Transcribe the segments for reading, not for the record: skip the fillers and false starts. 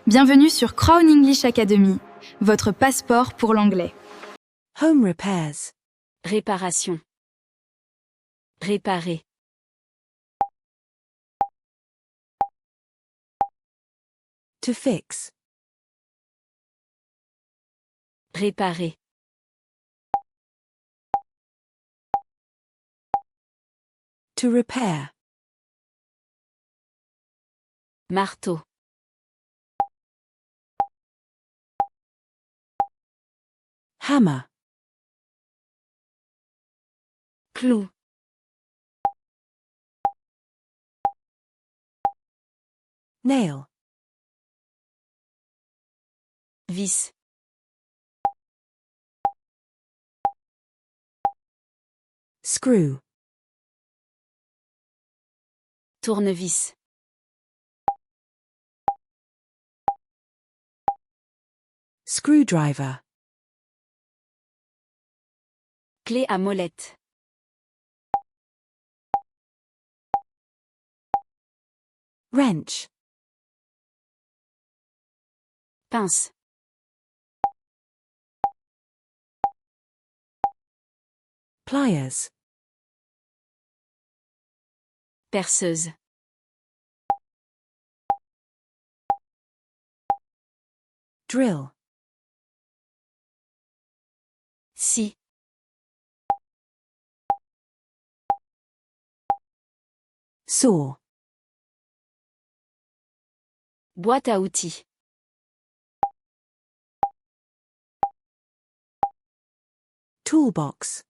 Bienvenue sur Crown English Academy, votre passeport pour l'anglais. Home repairs. Réparation. Réparer. To fix. Réparer. To repair. Marteau. Hammer. Clou. Nail. Vis. Screw. Tournevis. Screwdriver. Clé à molette. Wrench. Pince. Pliers. Perceuse. Drill. Scie. Saw. Boîte à outils. Toolbox.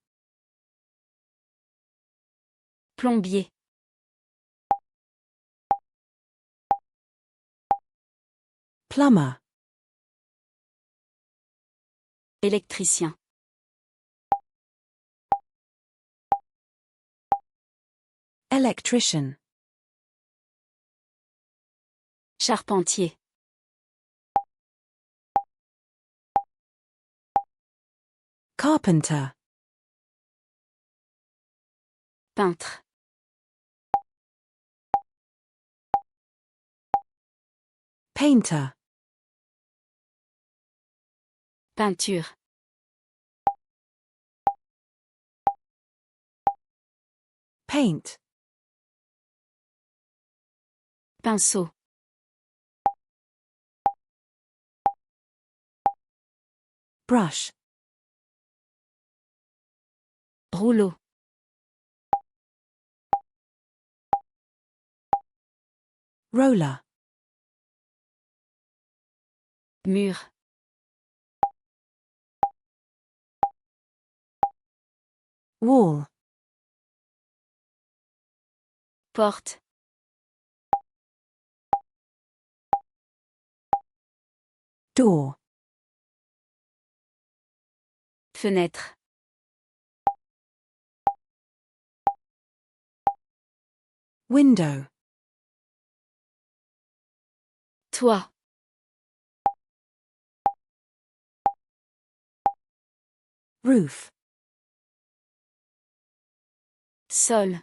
Plombier. Plumber. Électricien. Electrician. Charpentier. Carpenter. Peintre. Painter. Peinture. Paint. Pinceau. Brush. Rouleau. Roller. Mur. Wall. Porte. Door. Fenêtre. Window. Toit. Roof. Sol.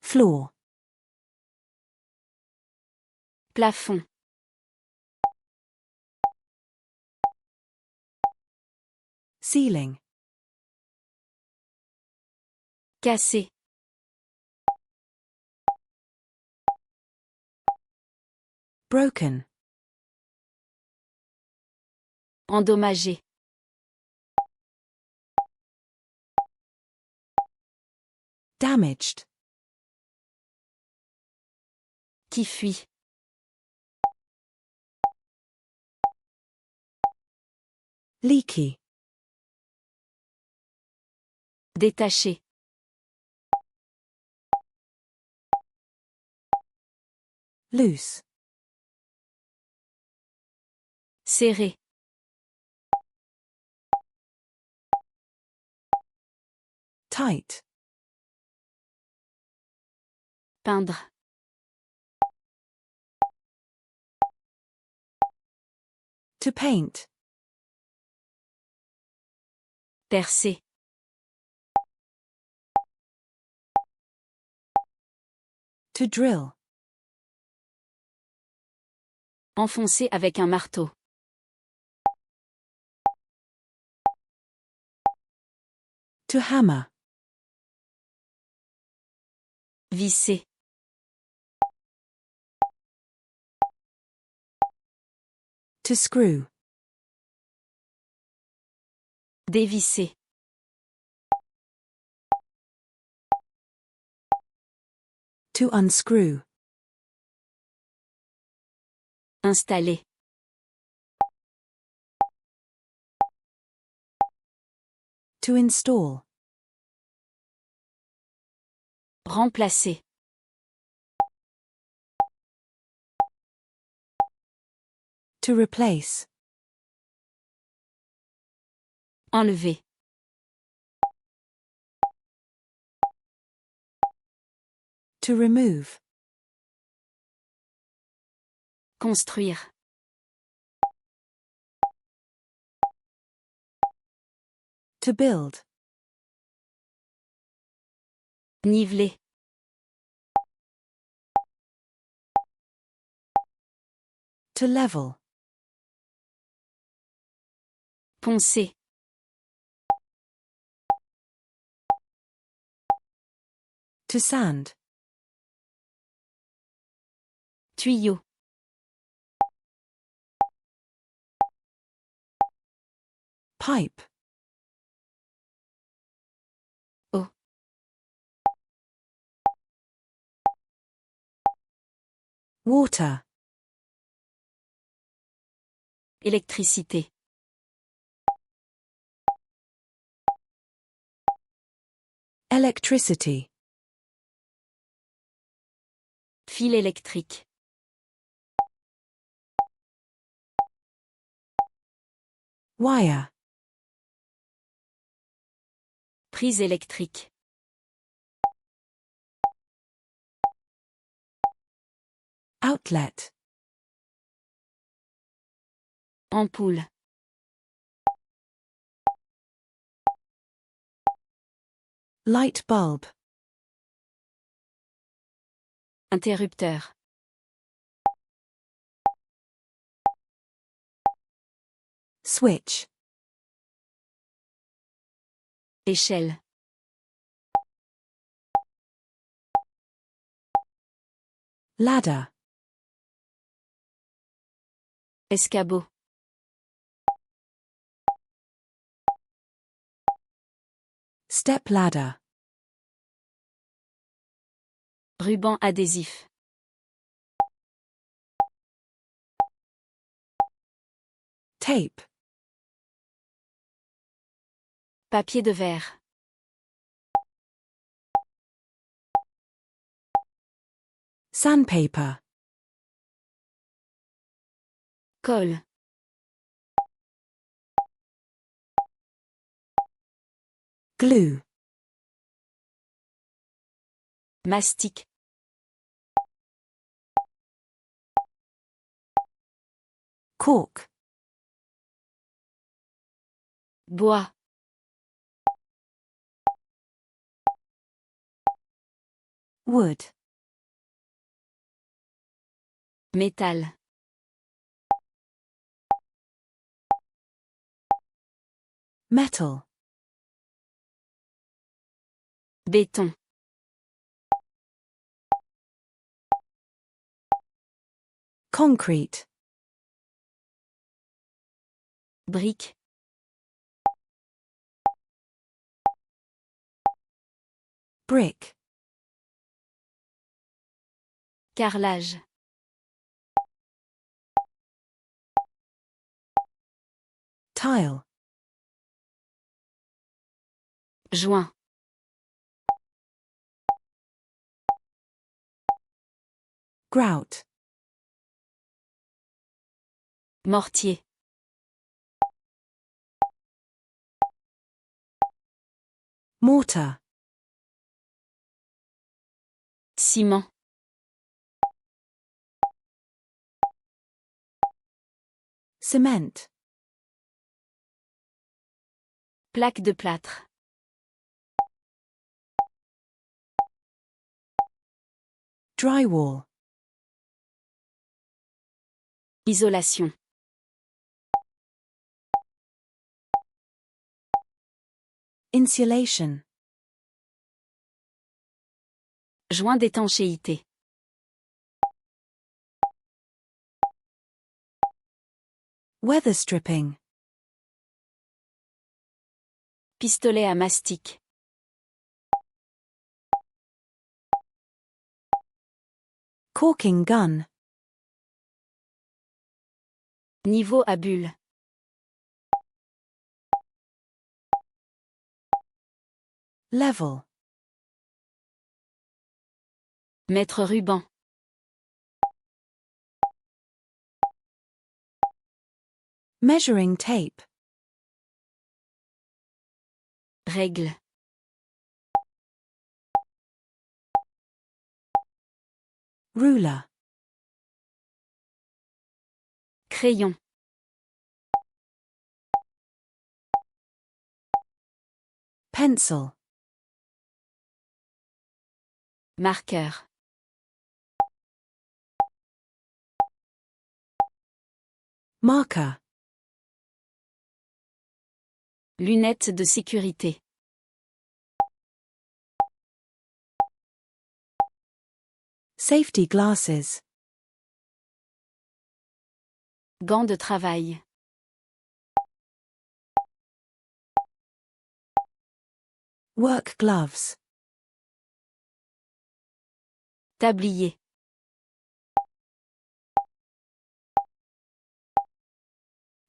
Floor. Plafond. Ceiling. Cassé. Broken. Endommagé. Damaged. Qui fuit. Leaky. Détaché. Loose. Serré. Tight. Peindre. To paint. Percer. To To drill. Enfoncer avec un marteau. To hammer. Visser. To screw. Dévisser. To unscrew. Installer. To install. Remplacer. To replace. Enlever. To remove. Construire. To build. Niveler. To level. Poncer. To sand. Tuyau. Pipe. Eau. Water. Électricité. Electricity. Fil électrique. Wire. Prise électrique. Outlet. Ampoule. Light bulb. Interrupteur. Switch. Échelle. Ladder. Escabeau. Step ladder. Ruban adhésif. Tape. Papier de verre. Sandpaper. Colle. Glue. Mastic. Cork. Bois. Wood. Métal. Metal. Béton. Concrete. Brique. Brick. Carrelage. Tile. Joint. Grout. Mortier. Mortar. Ciment. Cement. Plaque de plâtre. Drywall. Isolation. Insulation. Joint d'étanchéité. Weather stripping. Pistolet à mastic. Caulking gun. Niveau à bulle. Level. Mettre ruban. Measuring tape. Règle. Ruler. Crayon. Pencil. Marqueur. Marker. Lunettes de sécurité. Safety glasses. Gants de travail. Work gloves. Tablier.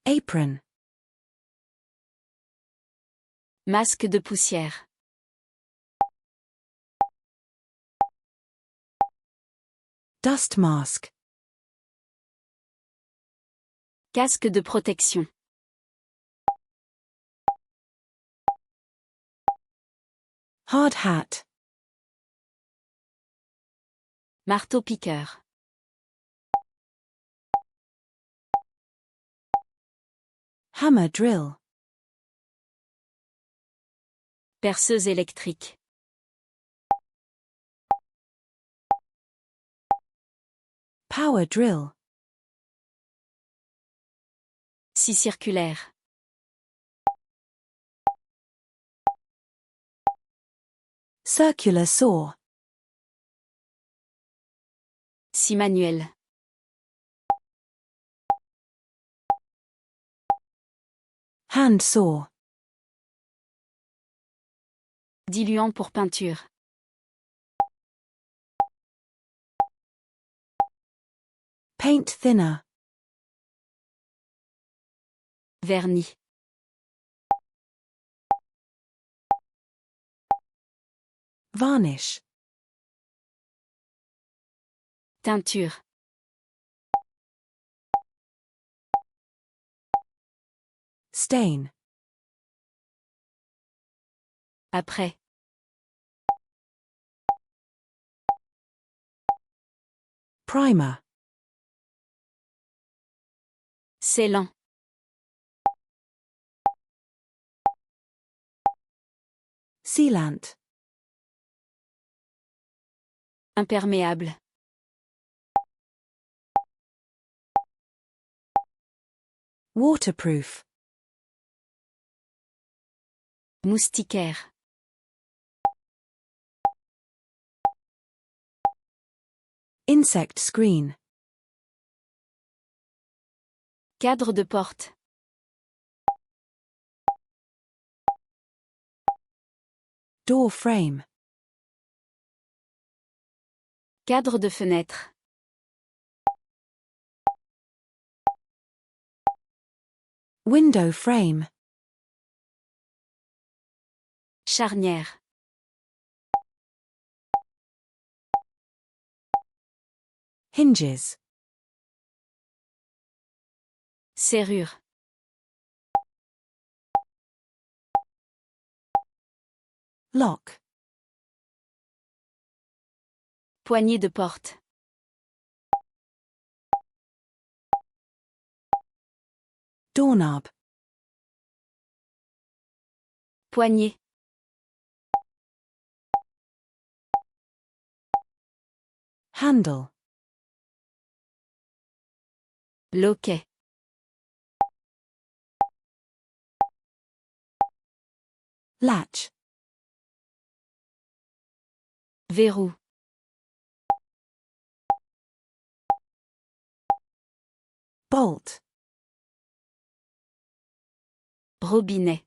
Apron. Masque de poussière. Dust mask. Casque de protection. Hard hat. Marteau-piqueur. Hammer drill. Perceuse électrique. Power drill. Scie circulaire. Circular saw. Scie manuelle. Hand saw. Diluant pour peinture. Paint thinner. Vernis. Varnish. Teinture. Stain. Après. Primer. Scellant. Sealant. Imperméable. Waterproof. Moustiquaire. Insect screen. Cadre de porte. Door frame. Cadre de fenêtre. Window frame. Charnière. Hinges. Serrure. Lock. Poignée de porte. Doorknob. Poignée. handle, loquet, latch, verrou, bolt, robinet,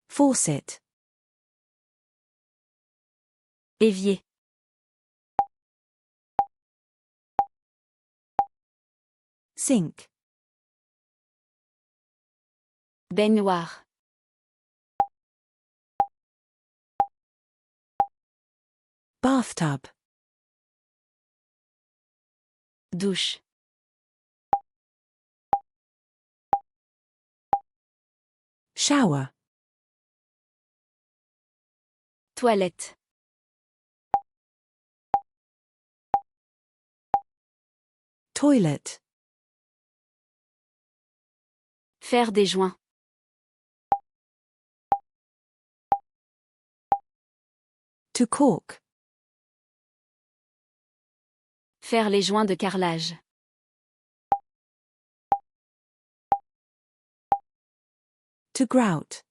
faucet, évier, sink, baignoire, bathtub, douche, shower, toilette, toilet, faire des joints, to caulk, faire les joints de carrelage, to grout,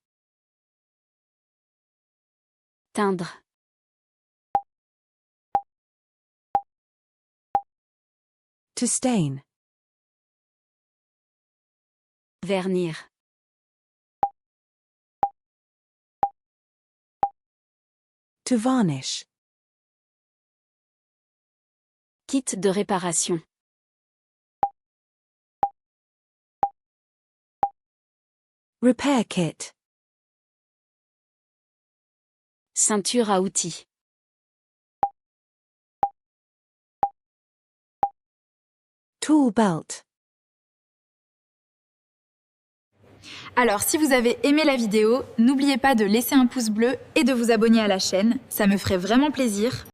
teindre, to stain, vernir, to varnish, kit de réparation, repair kit, ceinture à outils, tool belt. Alors, si vous avez aimé la vidéo, n'oubliez pas de laisser un pouce bleu et de vous abonner à la chaîne, ça me ferait vraiment plaisir.